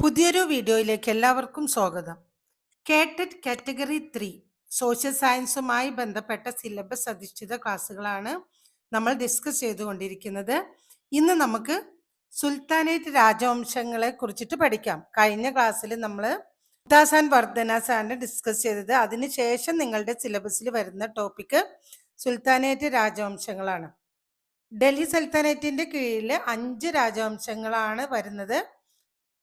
പുതിയൊരു വീഡിയോയിലേക്ക് എല്ലാവർക്കും സ്വാഗതം. കേട്ടറ്റ് കാറ്റഗറി 3 സോഷ്യൽ സയൻസുമായി ബന്ധപ്പെട്ട സിലബസ് അധിഷ്ഠിത ക്ലാസ്സുകളാണ് നമ്മൾ ഡിസ്കസ് ചെയ്തുകൊണ്ടിരിക്കുന്നത്. ഇന്ന് നമുക്ക് സുൽത്താനേറ്റ് രാജവംശങ്ങളെ കുറിച്ചിട്ട് പഠിക്കാം. കഴിഞ്ഞ ക്ലാസ്സിൽ നമ്മൾ മുംതാസ് ആൻഡ് വർദ്ധനാസ് ആണ് ഡിസ്കസ് ചെയ്തത്. അതിനുശേഷം നിങ്ങളുടെ സിലബസിൽ വരുന്ന ടോപ്പിക്ക് സുൽത്താനേറ്റ് രാജവംശങ്ങളാണ്. ഡൽഹി സൽത്തനേറ്റിന്റെ കീഴിൽ 5 രാജവംശങ്ങളാണ് വരുന്നത്.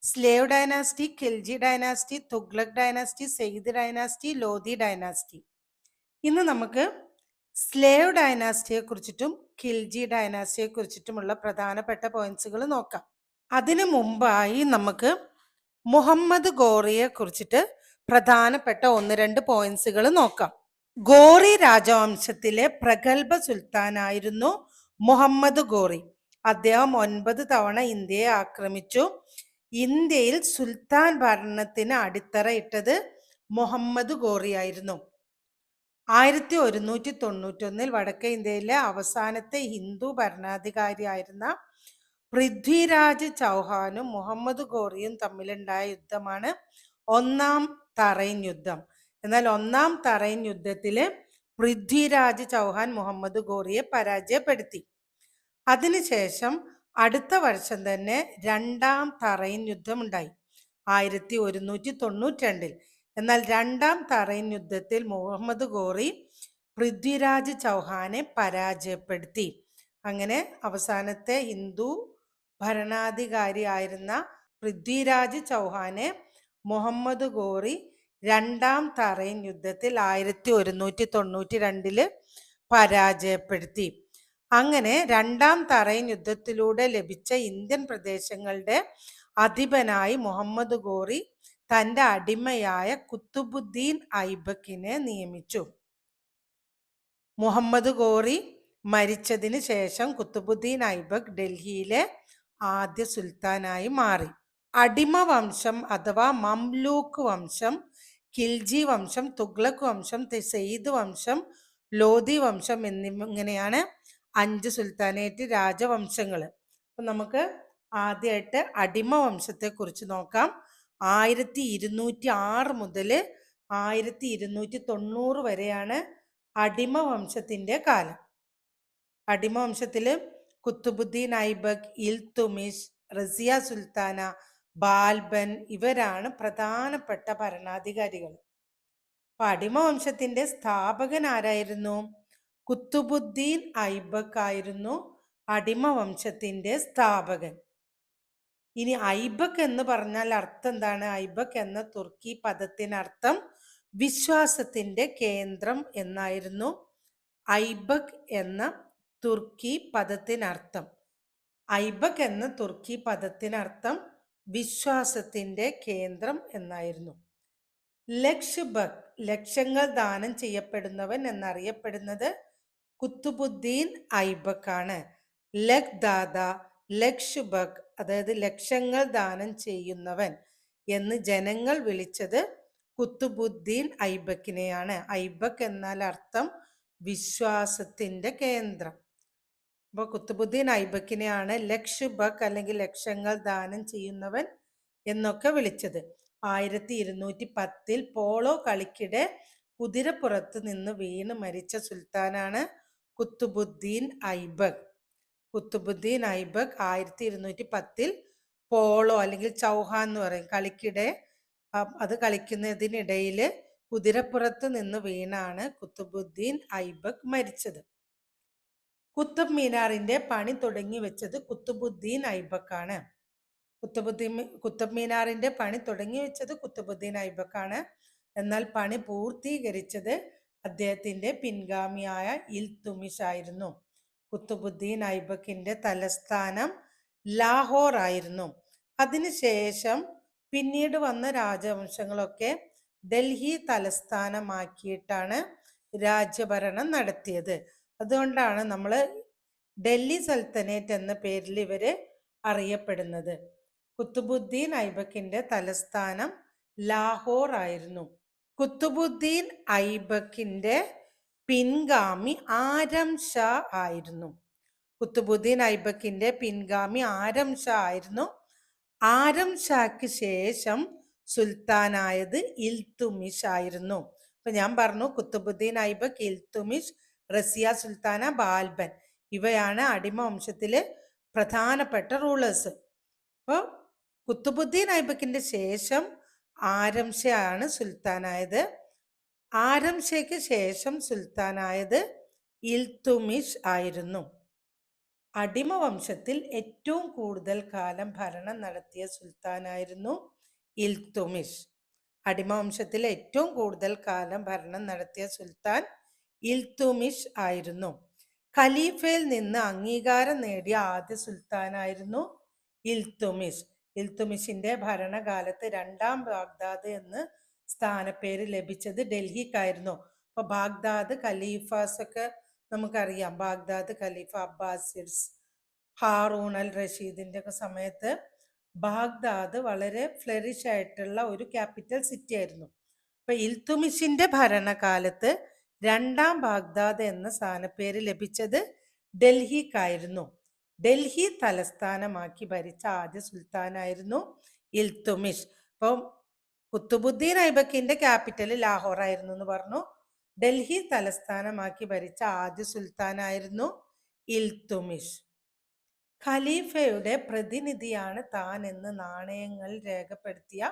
Slave dynasty, Khilji dynasty, Tughlaq dynasty, Sayyid dynasty, Lodhi dynasty. ഇന്ന് നമുക്ക് സ്ലേവ് ഡൈനാസ്റ്റിയെ കുറിച്ചിട്ടും ഖിൽജി ഡൈനാസ്റ്റിയെ കുറിച്ചിട്ടുമുള്ള പ്രധാനപ്പെട്ട പോയിന്റ്സുകൾ നോക്കാം. അതിനു മുമ്പായി നമുക്ക് മുഹമ്മദ് ഗോറിയെ കുറിച്ചിട്ട് പ്രധാനപ്പെട്ട 1-2 പോയിന്റ്സുകൾ നോക്കാം. ഗോറി രാജവംശത്തിലെ പ്രഗത്ഭ സുൽത്താനായിരുന്നു മുഹമ്മദ് ഗോറി. അദ്ദേഹം 9 തവണ ഇന്ത്യയെ ആക്രമിച്ചു. ഇന്ത്യയിൽ സുൽത്താൻ ഭരണത്തിന് അടിത്തറയിട്ടത് മുഹമ്മദ് ഗോറിയായിരുന്നു. 1191 വടക്കേ ഇന്ത്യയിലെ അവസാനത്തെ ഹിന്ദു ഭരണാധികാരിയായിരുന്ന പൃഥ്വിരാജ് ചൗഹാനും മുഹമ്മദ് ഗോറിയും തമ്മിലുണ്ടായ യുദ്ധമാണ് ഒന്നാം തറൈൻ യുദ്ധം. എന്നാൽ ഒന്നാം തറൈൻ യുദ്ധത്തില് പൃഥ്വിരാജ് ചൗഹാൻ മുഹമ്മദ് ഗോറിയെ പരാജയപ്പെടുത്തി. അതിനുശേഷം അടുത്ത വർഷം തന്നെ രണ്ടാം തറൈൻ യുദ്ധം ഉണ്ടായി 1192. എന്നാൽ രണ്ടാം തറൈൻ യുദ്ധത്തിൽ മുഹമ്മദ് ഗോറി പൃഥ്വിരാജ് ചൗഹാനെ പരാജയപ്പെടുത്തി. അങ്ങനെ അവസാനത്തെ ഹിന്ദു ഭരണാധികാരിയായിരുന്ന പൃഥ്വിരാജ് ചൗഹാനെ മുഹമ്മദ് ഗോറി രണ്ടാം തറൈൻ യുദ്ധത്തിൽ 1192 പരാജയപ്പെടുത്തി. അങ്ങനെ രണ്ടാം തറൈൻ യുദ്ധത്തിലൂടെ ലഭിച്ച ഇന്ത്യൻ പ്രദേശങ്ങളുടെ അധിപനായി മുഹമ്മദ് ഗോറി തൻ്റെ അടിമയായ കുത്തുബുദ്ദീൻ ഐബക്കിനെ നിയമിച്ചു. മുഹമ്മദ് ഗോറി മരിച്ചതിന് ശേഷം കുത്തുബുദ്ദീൻ ഐബക്ക് ഡൽഹിയിലെ ആദ്യ സുൽത്താനായി മാറി. അടിമ വംശം അഥവാ മംലൂക്ക് വംശം, ഖിൽജി വംശം, തുഗ്ലക് വംശം, സെയ്ദ് വംശം, ലോധി വംശം എന്നിങ്ങനെയാണ് 5 സുൽത്താനേറ്റ് രാജവംശങ്ങൾ. അപ്പം നമുക്ക് ആദ്യമായിട്ട് അടിമ വംശത്തെ കുറിച്ച് നോക്കാം. 1206 മുതൽ 1290 വരെയാണ് അടിമ വംശത്തിൻ്റെ കാലം. അടിമ വംശത്തിൽ കുത്തുബുദ്ദീൻ ഐബക്ക്, ഇൽതുമിഷ്, റസിയ സുൽത്താന, ബാൽബൻ ഇവരാണ് പ്രധാനപ്പെട്ട ഭരണാധികാരികൾ. അപ്പൊ അടിമ വംശത്തിന്റെ സ്ഥാപകൻ ആരായിരുന്നു? കുത്തുബുദ്ദീൻ ഐബക്ക് ആയിരുന്നു അടിമ വംശത്തിന്റെ സ്ഥാപകൻ. ഇനി ഐബക്ക് എന്ന് പറഞ്ഞാൽ അർത്ഥം എന്താണ്? ഐബക്ക് എന്ന തുർക്കി പദത്തിനർത്ഥം വിശ്വാസത്തിന്റെ കേന്ദ്രം എന്നായിരുന്നു. ഐബക്ക് എന്ന തുർക്കി പദത്തിനർത്ഥം ഐബക്ക് എന്ന തുർക്കി പദത്തിനർത്ഥം വിശ്വാസത്തിന്റെ കേന്ദ്രം എന്നായിരുന്നു. ലക്ഷബക്, ലക്ഷങ്ങൾ ദാനം ചെയ്യപ്പെടുന്നവൻ എന്നറിയപ്പെടുന്നത് കുത്തുബുദ്ദീൻ ഐബക്ക് ആണ്. ലഖ് ദാദ, ലക്ഷബക്, അതായത് ലക്ഷങ്ങൾ ദാനം ചെയ്യുന്നവൻ എന്ന് ജനങ്ങൾ വിളിച്ചത് കുത്തുബുദ്ദീൻ ഐബക്കിനെയാണ്. ഐബക്ക് എന്നാൽ അർത്ഥം വിശ്വാസത്തിന്റെ കേന്ദ്രം. അപ്പോൾ കുത്തുബുദ്ദീൻ ഐബക്കിനെയാണ് ലക്ഷബക് അല്ലെങ്കിൽ ലക്ഷങ്ങൾ ദാനം ചെയ്യുന്നവൻ എന്നൊക്കെ വിളിച്ചത്. 1210 പോളോ കളിക്കിടെ കുതിരപ്പുറത്ത് നിന്ന് വീണ് മരിച്ച സുൽത്താനാണ് കുത്തുബുദ്ദീൻ ഐബക്ക്. കുത്തുബുദ്ദീൻ ഐബക്ക് 1210 പോളോ അല്ലെങ്കിൽ ചൗഹാൻ എന്ന് പറയും കളിക്കിടെ, അത് കളിക്കുന്നതിനിടയിൽ കുതിരപ്പുറത്ത് നിന്ന് വീണാണ് കുത്തുബുദ്ദീൻ ഐബക്ക് മരിച്ചത്. കുത്തബ് മീനാറിന്റെ പണി തുടങ്ങി വെച്ചത് കുത്തുബുദ്ദീൻ ഐബക്കാണ്. കുത്തബ് മീനാറിന്റെ പണി തുടങ്ങി വെച്ചത് കുത്തുബുദ്ദീൻ ഐബക്കാണ്. എന്നാൽ പണി പൂർത്തീകരിച്ചത് അദ്ദേഹത്തിന്റെ പിൻഗാമിയായ ഇൽതുമിഷ് ആയിരുന്നു. കുത്തുബുദ്ദീൻ ഐബക്കിന്റെ തലസ്ഥാനം ലാഹോർ ആയിരുന്നു. അതിനുശേഷം പിന്നീട് വന്ന രാജവംശങ്ങളൊക്കെ ഡൽഹി തലസ്ഥാനമാക്കിയിട്ടാണ് രാജ്യഭരണം നടത്തിയത്. അതുകൊണ്ടാണ് നമ്മൾ ഡൽഹി സൽത്തനേറ്റ് എന്ന പേരിൽ ഇവര് അറിയപ്പെടുന്നത്. കുത്തുബുദ്ദീൻ ഐബക്കിന്റെ തലസ്ഥാനം ലാഹോർ ആയിരുന്നു. കുത്തുബുദ്ദീൻ ഐബക്കിന്റെ പിൻഗാമി ആരം ഷാ ആയിരുന്നു. കുത്തുബുദ്ദീൻ ഐബക്കിന്റെ പിൻഗാമി ആരം ഷാ ആയിരുന്നു. ആരം ഷാക്ക് ശേഷം സുൽത്താനായത് ഇൽത്തുമിഷ് ആയിരുന്നു. അപ്പൊ ഞാൻ പറഞ്ഞു കുത്തുബുദ്ദീൻ ഐബക്ക്, ഇൽത്തുമിഷ്, റസിയ സുൽത്താന, ബാൽബൻ ഇവയാണ് അടിമ വംശത്തിലെ പ്രധാനപ്പെട്ട റൂളേഴ്സ്. അപ്പോൾ കുത്തുബുദ്ദീൻ ഐബക്കിന്റെ ശേഷം ആരം ഷാ ആണ് സുൽത്താനായത്. ആരം ഷയ്ക്ക് ശേഷം സുൽത്താനായത് ഇൽത്തുമിഷ് ആയിരുന്നു. അടിമവംശത്തിൽ ഏറ്റവും കൂടുതൽ കാലം ഭരണം നടത്തിയ സുൽത്താനായിരുന്നു ഇൽത്തുമിഷ്. അടിമവംശത്തിൽ ഏറ്റവും കൂടുതൽ കാലം ഭരണം നടത്തിയ സുൽത്താൻ ഇൽത്തുമിഷ് ആയിരുന്നു. ഖലീഫയിൽ നിന്ന് അംഗീകാരം നേടിയ ആദ്യ സുൽത്താനായിരുന്നു ഇൽത്തുമിഷ്. ഇൽത്തുമിഷിന്റെ ഭരണകാലത്ത് രണ്ടാം ബാഗ്ദാദ് എന്ന് സ്ഥാനപ്പേര് ലഭിച്ചത് ഡൽഹിക്കായിരുന്നു. അപ്പൊ ബാഗ്ദാദ് ഖലീഫാസ് ഒക്കെ നമുക്കറിയാം. ബാഗ്ദാദ് ഖലീഫ അബ്ബാസിഡ്സ്, ഹാറൂൺ അൽ റഷീദിന്റെ ഒക്കെ സമയത്ത് ബാഗ്ദാദ് വളരെ ഫ്ലറിഷ് ആയിട്ടുള്ള ഒരു ക്യാപിറ്റൽ സിറ്റി ആയിരുന്നു. അപ്പൊ ഇൽത്തുമിഷിന്റെ ഭരണകാലത്ത് രണ്ടാം ബാഗ്ദാദ് എന്ന സ്ഥാനപ്പേര് ലഭിച്ചത് ഡൽഹിക്കായിരുന്നു. ഡൽഹി തലസ്ഥാനമാക്കി ഭരിച്ച ആദ്യ സുൽത്താനായിരുന്നു ഇൽത്തുമിഷ്. അപ്പം കുത്തുബുദ്ദീൻ ഐബക്കിന്റെ ക്യാപിറ്റൽ ലാഹോർ ആയിരുന്നു എന്ന് പറഞ്ഞു. ഡൽഹി തലസ്ഥാനമാക്കി ഭരിച്ച ആദ്യ സുൽത്താനായിരുന്നു ഇൽത്തുമിഷ്. ഖലീഫയുടെ പ്രതിനിധിയാണ് താൻ എന്ന് നാണയങ്ങൾ രേഖപ്പെടുത്തിയ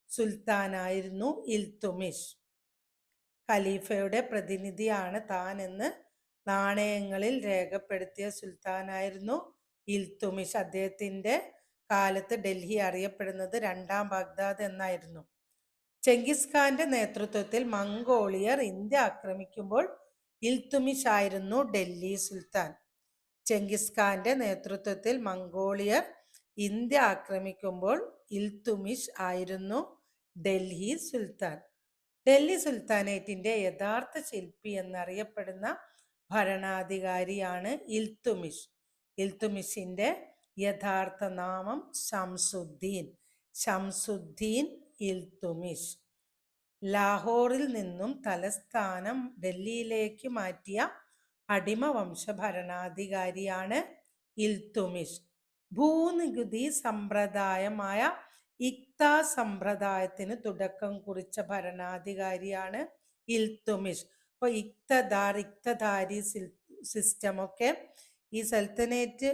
സുൽത്താനായിരുന്നു ഇൽത്തുമിഷ്. ഖലീഫയുടെ പ്രതിനിധിയാണ് താൻ എന്ന് നാണയങ്ങളിൽ രേഖപ്പെടുത്തിയ സുൽത്താനായിരുന്നു ഇൽത്തുമിഷ്. അദ്ദേഹത്തിന്റെ കാലത്ത് ഡൽഹി അറിയപ്പെടുന്നത് രണ്ടാം ബാഗ്ദാദ് എന്നായിരുന്നു. ചെങ്കിസ് ഖാന്റെ നേതൃത്വത്തിൽ മംഗോളിയർ ഇന്ത്യ ആക്രമിക്കുമ്പോൾ ഇൽത്തുമിഷ് ആയിരുന്നു ഡൽഹി സുൽത്താൻ. ചെങ്കിസ് ഖാന്റെ നേതൃത്വത്തിൽ മംഗോളിയർ ഇന്ത്യ ആക്രമിക്കുമ്പോൾ ഇൽത്തുമിഷ് ആയിരുന്നു ഡൽഹി സുൽത്താൻ. ഡൽഹി സുൽത്താനേറ്റിന്റെ യഥാർത്ഥ ശില്പി എന്നറിയപ്പെടുന്ന ഭരണാധികാരിയാണ് ഇൽത്തുമിഷ്. ഇൽത്തുമിഷിന്റെ യഥാർത്ഥ നാമം ഷംസുദ്ദീൻ. ഷംസുദ്ദീൻ ഇൽത്തുമിഷ്. ലാഹോറിൽ നിന്നും തലസ്ഥാനം ഡൽഹിയിലേക്ക് മാറ്റിയ അടിമവംശ ഭരണാധികാരിയാണ് ഇൽത്തുമിഷ്. ഭൂനികുതി സമ്പ്രദായമായ ഇക്ത സമ്പ്രദായത്തിന് തുടക്കം കുറിച്ച ഭരണാധികാരിയാണ് ഇൽത്തുമിഷ്. അപ്പോൾ ഇക്തദാരി സിസ്റ്റം ഒക്കെ ഈ സൽത്തനേറ്റ്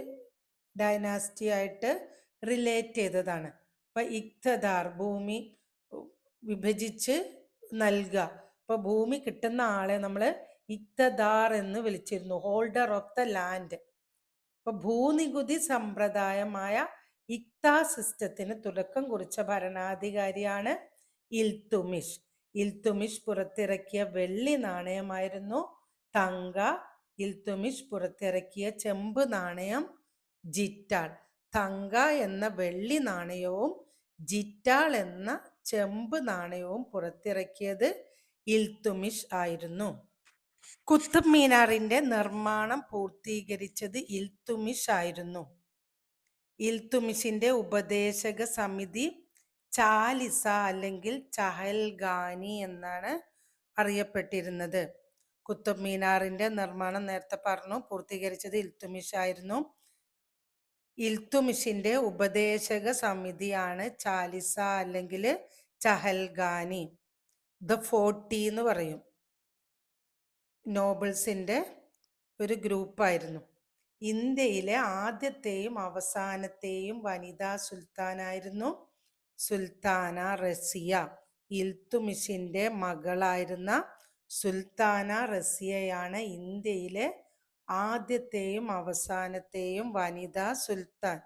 ഡൈനാസ്റ്റി ആയിട്ട് റിലേറ്റ് ചെയ്തതാണ്. അപ്പൊ ഇക്തദാർ ഭൂമി വിഭജിച്ച് നൽകുക. അപ്പൊ ഭൂമി കിട്ടുന്ന ആളെ നമ്മൾ ഇക്തദാർ എന്ന് വിളിച്ചിരുന്നു, ഹോൾഡർ ഓഫ് ദ ലാൻഡ്. അപ്പൊ ഭൂനികുതി സമ്പ്രദായമായ ഇക്ത സിസ്റ്റത്തിന് തുടക്കം കുറിച്ച ഭരണാധികാരിയാണ് ഇൽത്തുമിഷ്. ഇൽത്തുമിഷ് പുറത്തിറക്കിയ വെള്ളി നാണയമായിരുന്നു തങ്ക. ഇൽത്തുമിഷ് പുറത്തിറക്കിയ ചെമ്പ് നാണയം ജിറ്റാൾ. തങ്ക എന്ന വെള്ളി നാണയവും ജിറ്റാൾ എന്ന ചെമ്പ് നാണയവും പുറത്തിറക്കിയത് ഇൽത്തുമിഷ് ആയിരുന്നു. കുത്തബ് മീനാറിന്റെ നിർമ്മാണം പൂർത്തീകരിച്ചത് ഇൽത്തുമിഷ് ആയിരുന്നു. ഇൽത്തുമിഷിന്റെ ഉപദേശക സമിതി ചാലിസ അല്ലെങ്കിൽ ചഹൽഗാനി എന്നാണ് അറിയപ്പെട്ടിരുന്നത്. കുത്തബ് മീനാറിന്റെ നിർമ്മാണം നേരത്തെ പറഞ്ഞു, പൂർത്തീകരിച്ചത് ഇൽത്തുമിഷ് ആയിരുന്നു. ഇൽത്തുമിഷിന്റെ ഉപദേശക സമിതിയാണ് ചാലിസ അല്ലെങ്കിൽ ചഹൽഗാനി. ദ 40 എന്ന് പറയും. നോബിൾസിന്റെ ഒരു ഗ്രൂപ്പായിരുന്നു. ഇന്ത്യയിലെ ആദ്യത്തെയും അവസാനത്തെയും വനിതാ സുൽത്താനായിരുന്നു സുൽത്താന റസിയ. ഇൽത്തുമിഷിന്റെ മകളായിരുന്ന സുൽത്താന റസിയയാണ് ഇന്ത്യയിലെ ആദ്യത്തെയും അവസാനത്തെയും വനിതാ സുൽത്താൻ.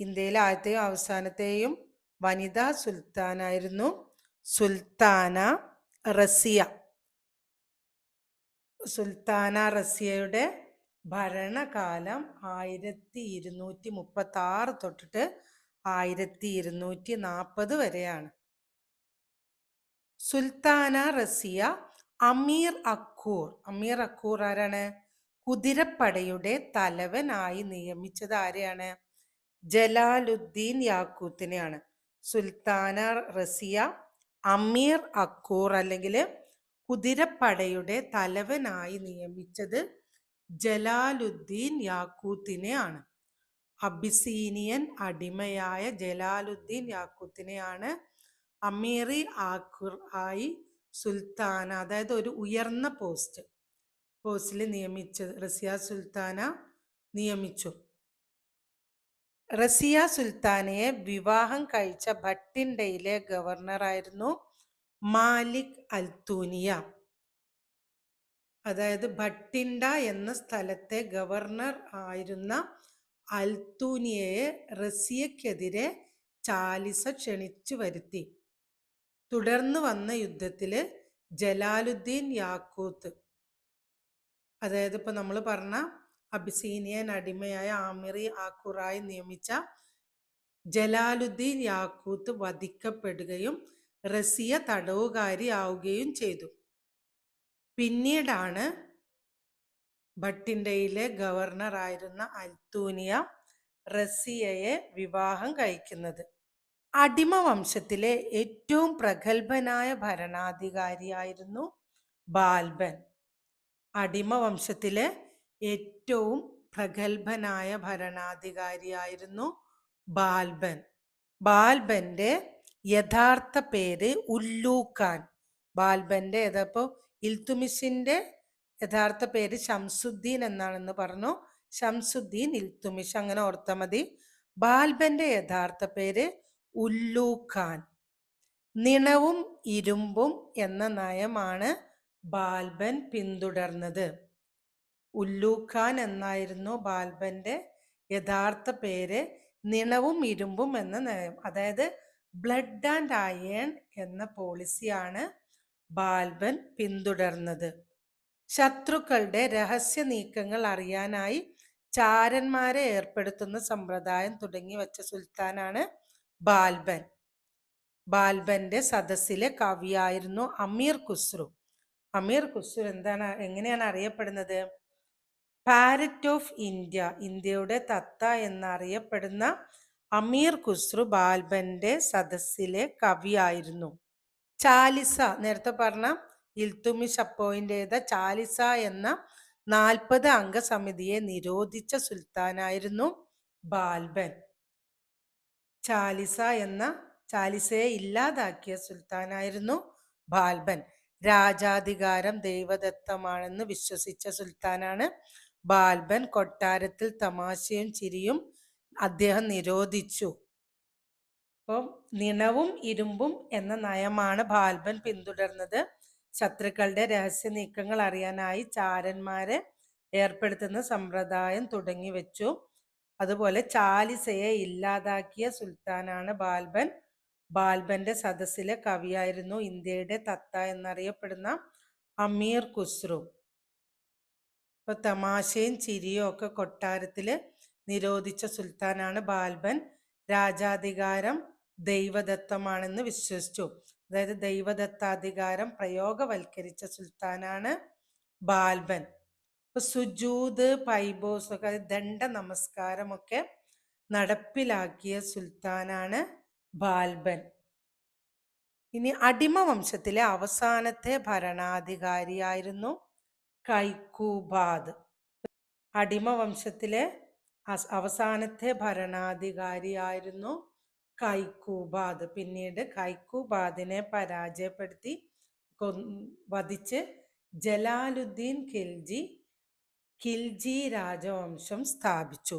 ഇന്ത്യയിലെ ആദ്യത്തെയും അവസാനത്തെയും വനിതാ സുൽത്താനായിരുന്നു സുൽത്താന റസിയ. സുൽത്താന റസിയയുടെ ഭരണകാലം 1236 തൊട്ടിട്ട് 1240 വരെയാണ്. സുൽത്താന റസിയ അമീർ അക്കൂർ. അമീർ അക്കൂർ ആരാണ്? കുതിരപ്പടയുടെ തലവനായി നിയമിച്ചത് ആരെയാണ്? ജലാലുദ്ദീൻ യാക്കൂത്തിനെയാണ്. സുൽത്താന റസിയ അമീർ അക്കൂർ അല്ലെങ്കിൽ കുതിരപ്പടയുടെ തലവനായി നിയമിച്ചത് ജലാലുദ്ദീൻ യാക്കൂത്തിനെയാണ്. അബിസീനിയൻ അടിമയായ ജലാലുദ്ദീൻ യാക്കൂത്തിനെയാണ് അമീറി ആഖുർ ആയി സുൽത്താന, അതായത് ഒരു ഉയർന്ന പോസ്റ്റിൽ നിയമിച്ചത്. റസിയ സുൽത്താന നിയമിച്ചു. റസിയ സുൽത്താനയെ വിവാഹം കഴിച്ച ഭട്ടിൻഡയിലെ ഗവർണറായിരുന്നു മാലിക് അൽത്തൂനിയ. അതായത് ഭട്ടിൻഡ എന്ന സ്ഥലത്തെ ഗവർണർ ആയിരുന്ന അൽത്തൂനിയയെ റസിയക്കെതിരെ ചാലിസ ക്ഷണിച്ചു വരുത്തി. തുടർന്ന് വന്ന യുദ്ധത്തില് ജലാലുദ്ദീൻ യാക്കൂത്ത്, അതായത് ഇപ്പൊ നമ്മൾ പറഞ്ഞ അബിസീനിയൻ അടിമയായ ആമിറി ആഖുറായി നിയമിച്ച ജലാലുദ്ദീൻ യാക്കൂത്ത് വധിക്കപ്പെടുകയും റസിയ തടവുകാരിയാവുകയും ചെയ്തു. പിന്നീടാണ് ഭട്ടിൻഡയിലെ ഗവർണറായിരുന്ന അൽത്തൂനിയ റസിയയെ വിവാഹം കഴിക്കുന്നത്. അടിമ വംശത്തിലെ ഏറ്റവും പ്രഗത്ഭനായ ഭരണാധികാരിയായിരുന്നു ബാൽബൻ. അടിമ വംശത്തിലെ ഏറ്റവും പ്രഗത്ഭനായ ഭരണാധികാരിയായിരുന്നു ബാൽബൻ. ബാൽബന്റെ യഥാർത്ഥ പേര് ഉല്ലൂഖാൻ. ബാൽബന്റെ ഏതപ്പോ ഇൽത്തുമിഷിന്റെ യഥാർത്ഥ പേര് ഷംസുദ്ദീൻ എന്നാണെന്ന് പറഞ്ഞു. ഷംസുദ്ദീൻ ഇൽത്തുമിഷ്, അങ്ങനെ ഓർത്താൽ മതി. ബാൽബന്റെ യഥാർത്ഥ പേര് ഉല്ലൂഖാൻ. നിണവും ഇരുമ്പും എന്ന നയമാണ് ബാൽബൻ പിന്തുടർന്നത്. ഉല്ലൂഖാൻ എന്നായിരുന്നു ബാൽബന്റെ യഥാർത്ഥ പേര്. നിണവും ഇരുമ്പും എന്ന നയം, അതായത് ബ്ലഡ് ആൻഡ് അയൺ എന്ന പോളിസിയാണ് ബാൽബൻ പിന്തുടർന്നത്. ശത്രുക്കളുടെ രഹസ്യ നീക്കങ്ങൾ അറിയാനായി ചാരന്മാരെ ഏർപ്പെടുത്തുന്ന സമ്പ്രദായം തുടങ്ങി വച്ച സുൽത്താനാണ് ബാൽബൻ. ബാൽബന്റെ സദസ്സിലെ കവിയായിരുന്നു അമീർ ഖുസ്രു. അമീർ ഖുസ്രു എങ്ങനെയാണ് അറിയപ്പെടുന്നത്? പാരറ്റ് ഓഫ് ഇന്ത്യ, ഇന്ത്യയുടെ തത്ത എന്നറിയപ്പെടുന്ന അമീർ ഖുസ്രു ബാൽബന്റെ സദസ്സിലെ കവിയായിരുന്നു. ചാലിസ, നേരത്തെ പറഞ്ഞ ഇൽത്തുമിഷ് അപ്പോയിന്റ് ചെയ്ത ചാലിസ എന്ന 40 അംഗ സമിതിയെ നിരോധിച്ച സുൽത്താനായിരുന്നു ബാൽബൻ. ചാലിസയെ ഇല്ലാതാക്കിയ സുൽത്താനായിരുന്നു ബാൽബൻ. രാജാധികാരം ദൈവദത്തമാണെന്ന് വിശ്വസിച്ച സുൽത്താനാണ് ബാൽബൻ. കൊട്ടാരത്തിൽ തമാശയും ചിരിയും അദ്ദേഹം നിരോധിച്ചു. അപ്പം നിണവും ഇരുമ്പും എന്ന നയമാണ് ബാൽബൻ പിന്തുടർന്നത്. ശത്രുക്കളുടെ രഹസ്യ നീക്കങ്ങൾ അറിയാനായി ചാരന്മാരെ ഏർപ്പെടുത്തുന്ന സമ്പ്രദായം തുടങ്ങി വെച്ചു. അതുപോലെ ചാലിസയെ ഇല്ലാതാക്കിയ സുൽത്താനാണ് ബാൽബൻ. ബാൽബന്റെ സദസ്സിലെ കവിയായിരുന്നു ഇന്ത്യയുടെ തത്ത എന്നറിയപ്പെടുന്ന അമീർ ഖുസ്രു. ഇപ്പൊ തമാശയും ചിരിയും ഒക്കെ കൊട്ടാരത്തില് നിരോധിച്ച സുൽത്താനാണ് ബാൽബൻ. രാജാധികാരം ദൈവദത്തമാണെന്ന് വിശ്വസിച്ചു. അതായത് ദൈവദത്താധികാരം പ്രയോഗവൽക്കരിച്ച സുൽത്താനാണ് ബാൽബൻ. ഇപ്പൊ സുജൂദ്, പൈബോസ് ഒക്കെ, ദണ്ഡ നമസ്കാരമൊക്കെ നടപ്പിലാക്കിയ സുൽത്താനാണ് ബാൽബൻ. ഇനി അടിമ വംശത്തിലെ അവസാനത്തെ ഭരണാധികാരിയായിരുന്നു കൈക്കൂബാദ്. അടിമ വംശത്തിലെ അവസാനത്തെ ഭരണാധികാരിയായിരുന്നു കൈക്കൂബാദ്. പിന്നീട് കൈക്കൂബാദിനെ പരാജയപ്പെടുത്തി വധിച്ച് ജലാലുദ്ദീൻ ഖിൽജി രാജവംശം സ്ഥാപിച്ചു.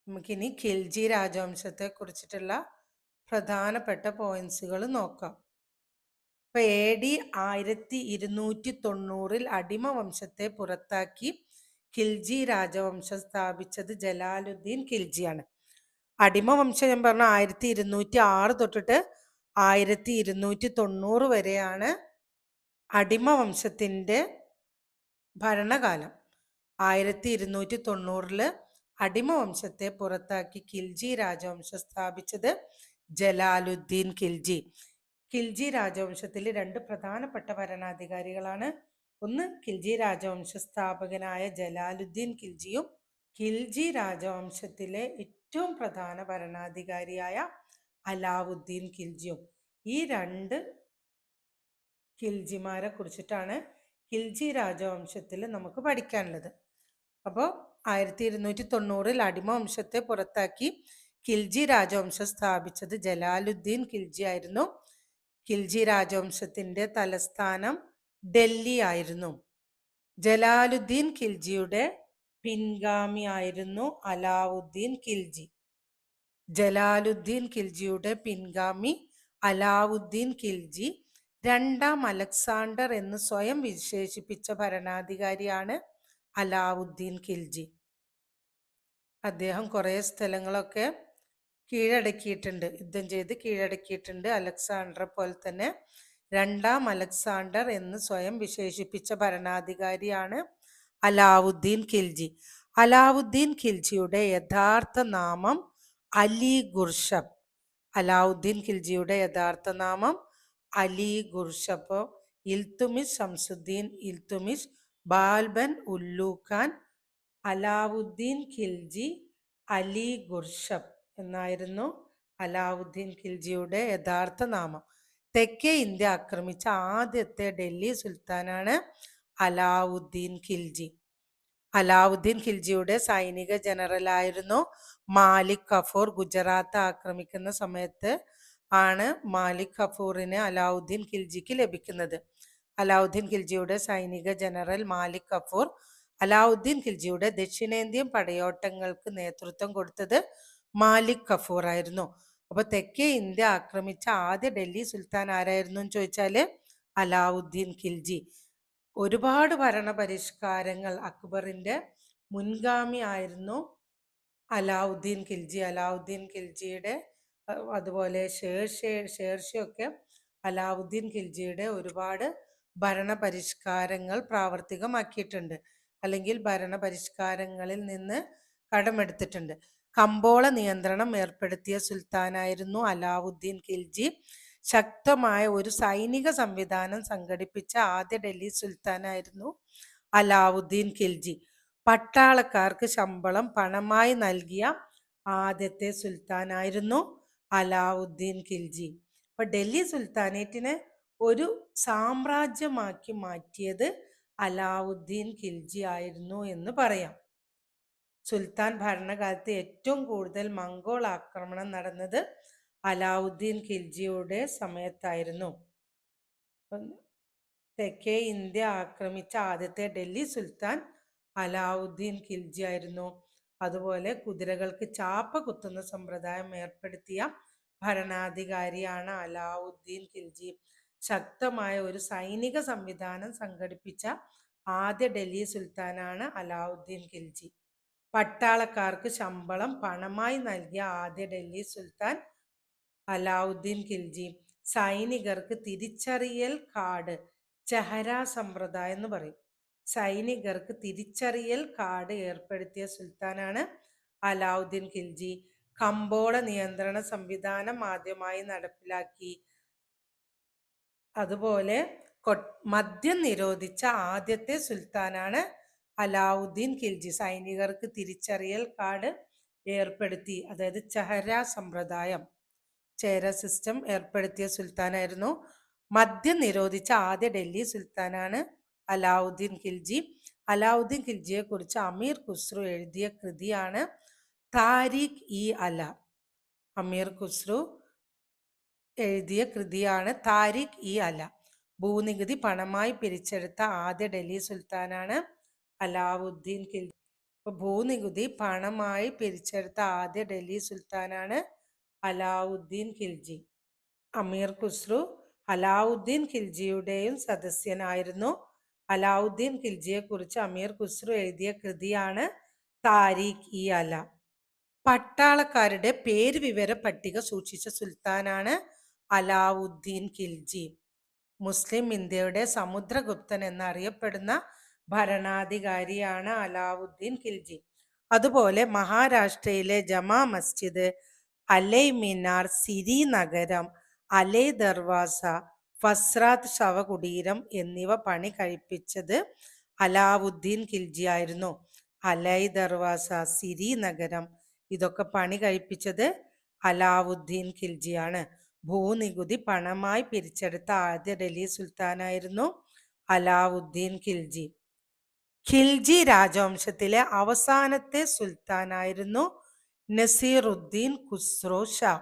നമുക്കിനി ഖിൽജി രാജവംശത്തെ കുറിച്ചിട്ടുള്ള പ്രധാനപ്പെട്ട പോയിന്റ്സുകൾ നോക്കാം. ഇപ്പൊ AD 1290 അടിമ വംശത്തെ പുറത്താക്കി ഖിൽജി രാജവംശം സ്ഥാപിച്ചത് ജലാലുദ്ദീൻ ഖിൽജിയാണ്. അടിമ വംശം ഞാൻ പറഞ്ഞ 1206 തൊട്ടിട്ട് 1290 വരെയാണ് അടിമ വംശത്തിന്റെ ഭരണകാലം. 1290 അടിമ വംശത്തെ പുറത്താക്കി ഖിൽജി രാജവംശം സ്ഥാപിച്ചത് ജലാലുദ്ദീൻ ഖിൽജി. ഖിൽജി രാജവംശത്തിൽ 2 പ്രധാനപ്പെട്ട ഭരണാധികാരികളാണ്. ഒന്ന് ഖിൽജി രാജവംശ സ്ഥാപകനായ ജലാലുദ്ദീൻ ഖിൽജിയും ഖിൽജി രാജവംശത്തിലെ ഏറ്റവും പ്രധാന ഭരണാധികാരിയായ അലാവുദ്ദീൻ ഖിൽജിയും. ഈ 2 ഖിൽജിമാരെ കുറിച്ചിട്ടാണ് ഖിൽജി രാജവംശത്തിൽ നമുക്ക് പഠിക്കാനുള്ളത്. അപ്പോൾ 1290 അടിമവംശത്തെ പുറത്താക്കി ഖിൽജി രാജവംശം സ്ഥാപിച്ചത് ജലാലുദ്ദീൻ ഖിൽജി ആയിരുന്നു. ഖിൽജി രാജവംശത്തിന്റെ തലസ്ഥാനം ഡൽഹി ആയിരുന്നു. ജലാലുദ്ദീൻ ഖിൽജിയുടെ പിൻഗാമിയായിരുന്നു അലാവുദ്ദീൻ ഖിൽജി. ജലാലുദ്ദീൻ ഖിൽജിയുടെ പിൻഗാമി അലാവുദ്ദീൻ ഖിൽജി രണ്ടാം അലക്സാണ്ടർ എന്ന് സ്വയം വിശേഷിപ്പിച്ച ഭരണാധികാരിയാണ് അലാവുദ്ദീൻ ഖിൽജി. അദ്ദേഹം കുറേ സ്ഥലങ്ങളൊക്കെ കീഴടക്കിയിട്ടുണ്ട്, യുദ്ധം ചെയ്ത് കീഴടക്കിയിട്ടുണ്ട്. അലക്സാണ്ടറെ പോലെ തന്നെ രണ്ടാം അലക്സാണ്ടർ എന്ന് സ്വയം വിശേഷിപ്പിച്ച ഭരണാധികാരിയാണ് അലാവുദ്ദീൻ ഖിൽജി. അലാവുദ്ദീൻ ഖിൽജിയുടെ യഥാർത്ഥ നാമം അലി ഗുർഷബ്. അലാവുദ്ദീൻ ഖിൽജിയുടെ യഥാർത്ഥ നാമം അലി ഗുർഷബ്. ഇൽത്തുമിഷ് ഷംസുദ്ദീൻ ഇൽത്തുമിഷ് ബാൽബൻ ഉല്ലു ഖാൻ അലാവുദ്ദീൻ ഖിൽജി അലി ഗുർഷബ് എന്നായിരുന്നു അലാവുദ്ദീൻ ഖിൽജിയുടെ യഥാർത്ഥ നാമം. തെക്കേ ഇന്ത്യ ആക്രമിച്ച ആദ്യത്തെ ഡൽഹി സുൽത്താനാണ് അലാവുദ്ദീൻ ഖിൽജി. അലാവുദ്ദീൻ ഖിൽജിയുടെ സൈനിക ജനറലായിരുന്നു മാലിക് കഫൂർ. ഗുജറാത്ത് ആക്രമിക്കുന്ന സമയത്ത് ആണ് മാലിക് കഫൂറിന് അലാവുദ്ദീൻ ഖിൽജിക്ക് ലഭിക്കുന്നത്. അലാവുദ്ദീൻ ഖിൽജിയുടെ സൈനിക ജനറൽ മാലിക് കഫൂർ അലാവുദ്ദീൻ ഖിൽജിയുടെ ദക്ഷിണേന്ത്യൻ പടയോട്ടങ്ങൾക്ക് നേതൃത്വം കൊടുത്തത് മാലിക് കഫൂർ ആയിരുന്നു. അപ്പൊ തെക്കേ ഇന്ത്യ ആക്രമിച്ച ആദ്യ ഡൽഹി സുൽത്താൻ ആരായിരുന്നു എന്ന് ചോദിച്ചാല് അലാവുദ്ദീൻ ഖിൽജി. ഒരുപാട് ഭരണപരിഷ്കാരങ്ങൾ അക്ബറിന്റെ മുൻഗാമി ആയിരുന്നു അലാവുദ്ദീൻ ഖിൽജി. അലാവുദ്ദീൻ ഖിൽജിയുടെ അതുപോലെ ഷേർഷയൊക്കെ അലാവുദ്ദീൻ ഖിൽജിയുടെ ഒരുപാട് ഭരണപരിഷ്കാരങ്ങൾ പ്രാവർത്തികമാക്കിയിട്ടുണ്ട്, അല്ലെങ്കിൽ ഭരണപരിഷ്കാരങ്ങളിൽ നിന്ന് കടമെടുത്തിട്ടുണ്ട്. കമ്പോള നിയന്ത്രണം ഏർപ്പെടുത്തിയ സുൽത്താനായിരുന്നു അലാവുദ്ദീൻ ഖിൽജി. ശക്തമായ ഒരു സൈനിക സംവിധാനം സംഘടിപ്പിച്ച ആദ്യ ഡൽഹി സുൽത്താനായിരുന്നു അലാവുദ്ദീൻ ഖിൽജി. പട്ടാളക്കാർക്ക് ശമ്പളം പണമായി നൽകിയ ആദ്യത്തെ സുൽത്താനായിരുന്നു അലാവുദ്ദീൻ ഖിൽജി. അപ്പൊ ഡൽഹി സുൽത്താനേറ്റിനെ ഒരു സാമ്രാജ്യമാക്കി മാറ്റിയത് അലാവുദ്ദീൻ ഖിൽജി ആയിരുന്നു എന്ന് പറയാം. സുൽത്താൻ ഭരണകാലത്ത് ഏറ്റവും കൂടുതൽ മംഗോൾ ആക്രമണം നടന്നത് അലാവുദ്ദീൻ ഖിൽജിയുടെ സമയത്തായിരുന്നു. തെക്കേ ഇന്ത്യ ആക്രമിച്ച ആദ്യത്തെ ഡൽഹി സുൽത്താൻ അലാവുദ്ദീൻ ഖിൽജി ആയിരുന്നു. അതുപോലെ കുതിരകൾക്ക് ചാപ്പ കുത്തുന്ന സമ്പ്രദായം ഏർപ്പെടുത്തിയ ഭരണാധികാരിയാണ് അലാവുദ്ദീൻ ഖിൽജി. ശക്തമായ ഒരു സൈനിക സംവിധാനം സംഘടിപ്പിച്ച ആദ്യ ഡൽഹി സുൽത്താനാണ് അലാവുദ്ദീൻ ഖിൽജി. പട്ടാളക്കാർക്ക് ശമ്പളം പണമായി നൽകിയ ആദ്യ ഡൽഹി സുൽത്താൻ അലാവുദ്ദീൻ ഖിൽജി. സൈനികർക്ക് തിരിച്ചറിയൽ കാർഡ്, ചെഹര സമ്പ്രദായം എന്ന് പറയും, സൈനികർക്ക് തിരിച്ചറിയൽ കാർഡ് ഏർപ്പെടുത്തിയ സുൽത്താനാണ് അലാവുദ്ദീൻ ഖിൽജി. കമ്പോള നിയന്ത്രണ സംവിധാനം ആദ്യമായി നടപ്പിലാക്കി. അതുപോലെ മദ്യം നിരോധിച്ച ആദ്യത്തെ സുൽത്താനാണ് അലാവുദ്ദീൻ ഖിൽജി. സൈനികർക്ക് തിരിച്ചറിയൽ കാർഡ് ഏർപ്പെടുത്തി, അതായത് ചെഹര സമ്പ്രദായം, ചെഹര സിസ്റ്റം ഏർപ്പെടുത്തിയ സുൽത്താനായിരുന്നു. മദ്യം നിരോധിച്ച ആദ്യ ഡൽഹി സുൽത്താനാണ് അലാവുദ്ദീൻ ഖിൽജി. അലാവുദ്ദീൻ ഖിൽജിയെ കുറിച്ച് അമീർ ഖുസ്രു എഴുതിയ കൃതിയാണ് താരിഖ് ഇ അല. അമീർ ഖുസ്രു എഴുതിയ കൃതിയാണ് താരിഖ് ഇ അല. ഭൂനികുതി പണമായി പിരിച്ചെടുത്ത ആദ്യ ഡൽഹി സുൽത്താനാണ് അലാവുദ്ദീൻ ഖിൽജി. അപ്പൊ ഭൂനികുതി പണമായി പിരിച്ചെടുത്ത ആദ്യ ഡൽഹി സുൽത്താനാണ് അലാവുദ്ദീൻ ഖിൽജി. അമീർ ഖുസ്രു അലാവുദ്ദീൻ ഖിൽജിയുടെയും സദസ്യനായിരുന്നു. അലാവുദ്ദീൻ ഖിൽജിയെ കുറിച്ച് അമീർ ഖുസ്രു എഴുതിയ കൃതിയാണ് താരിഖ് ഇ അല. പട്ടാളക്കാരുടെ പേര് വിവര പട്ടിക സൂക്ഷിച്ച സുൽത്താനാണ് അലാവുദ്ദീൻ ഖിൽജി. മുസ്ലിം ഇന്ത്യയുടെ സമുദ്രഗുപ്തൻ എന്നറിയപ്പെടുന്ന ഭരണാധികാരിയാണ് അലാവുദ്ദീൻ ഖിൽജി. അതുപോലെ മഹാരാഷ്ട്രയിലെ ജമാ മസ്ജിദ്, അലൈ മിനാർ, സിരി നഗരം, അലൈ ദർവാസ, ഫസ്രാത്ത് ശവകുടീരം എന്നിവ പണി കഴിപ്പിച്ചത് അലാവുദ്ദീൻ ഖിൽജി ആയിരുന്നു. അലൈ ദർവാസ, സിരി നഗരം ഇതൊക്കെ പണി കഴിപ്പിച്ചത് അലാവുദ്ദീൻ ഖിൽജിയാണ്. ഭൂനികുതി പണമായി പിരിച്ചെടുത്ത ആദ്യ ഡൽഹി സുൽത്താനായിരുന്നു അലാവുദ്ദീൻ ഖിൽജി. ഖിൽജി രാജവംശത്തിലെ അവസാനത്തെ സുൽത്താനായിരുന്നു നസീറുദ്ദീൻ ഖുസ്രോ ഷാ.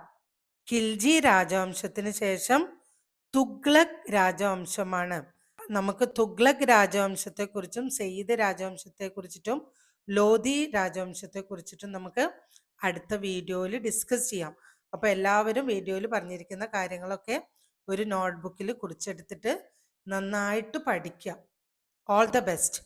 ഖിൽജി രാജവംശത്തിന് ശേഷം തുഗ്ലക് രാജവംശമാണ്. നമുക്ക് തുഗ്ലക് രാജവംശത്തെക്കുറിച്ചും സയ്യിദ് രാജവംശത്തെക്കുറിച്ചിട്ടും ലോധി രാജവംശത്തെക്കുറിച്ചിട്ടും നമുക്ക് അടുത്ത വീഡിയോയിൽ ഡിസ്കസ് ചെയ്യാം. അപ്പോൾ എല്ലാവരും വീഡിയോയിൽ പറഞ്ഞിരിക്കുന്ന കാര്യങ്ങളൊക്കെ ഒരു നോട്ട്ബുക്കിൽ കുറിച്ചെടുത്തിട്ട് നന്നായിട്ട് പഠിക്കുക. All the best.